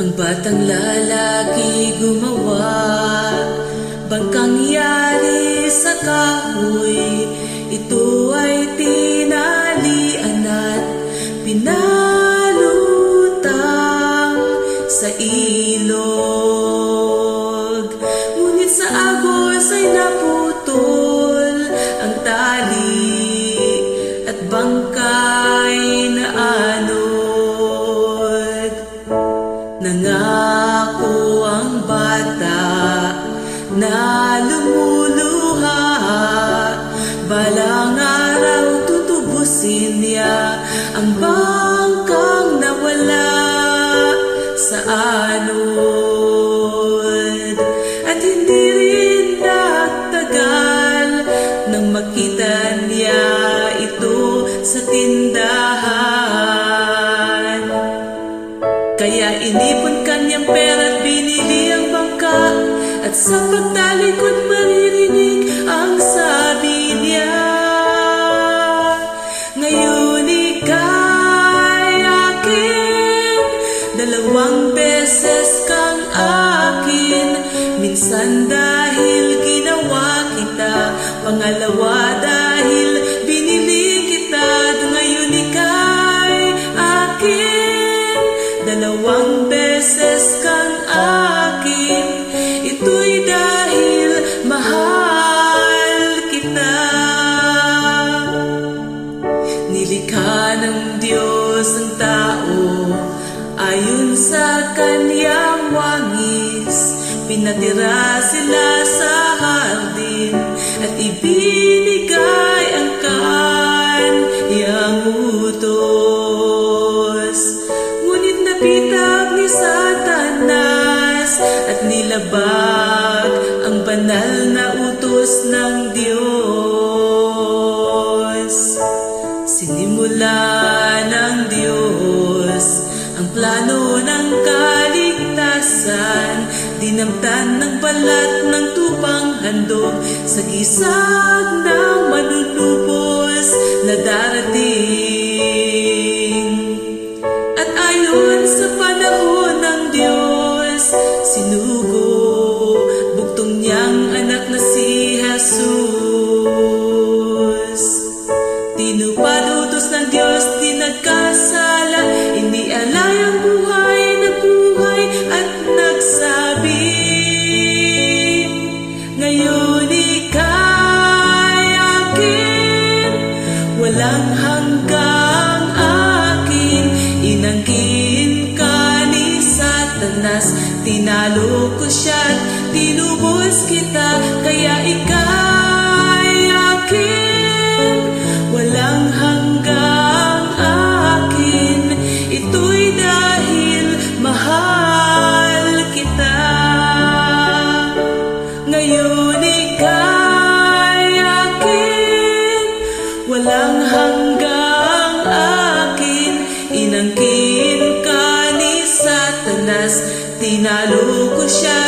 Ang batang lalaki gumawa, bangkang yari sa kahoy. Ito ay tinalian at pinalutang sa ilog. Ngunit sa agos ay naputol ang tali at bangkay na anod. Nangako ang bata na lumuluha, balang araw tutubusin niya ang bangkang nawala sa anod. At hindi rin nagtagal nang makita niya ito sa tindahan. Kaya inipon kanyang pera at binili ang bangka, at sa pagtalikod maririnig ang sabi niya, ngayon ika'y akin, 2 beses kang akin. Minsan dahil ginawa kita, pangalawa dahil binili kita. Ngayon ika'y akin, 2 beses kang akin. Ito'y dahil mahal kita. Nilikha ng Diyos ang tao ayon sa kanyang wangis. Pinatira sila sa hardin at ibinigay ang kanyang utos. Ngunit napitag ni Satanas at nilabag ang banal na utos ng Diyos. Sinimula ng Diyos ang plano ng kaligtasan, dinamtan ng balat ng tupang handog sa gisag ng manunubos na darating. At ayon sa panahon ng Diyos, sinugo buktong niyang anak na si Jesus. Tinupad utos ng Diyos, di nagkasala, inialay ang buhay na buhay at nagsabi, ngayon ika'y akin, walang hanggang akin. Inangkin ka ni Satanas, tinalo ko siya't tinubos kita. Kaya ika'y akin, walang hanggang akin. Ito'y dahil mahal kita. Ngayon ika'y akin, walang hanggang akin. Inangkin ka ni Satanas, tinalo ko siya.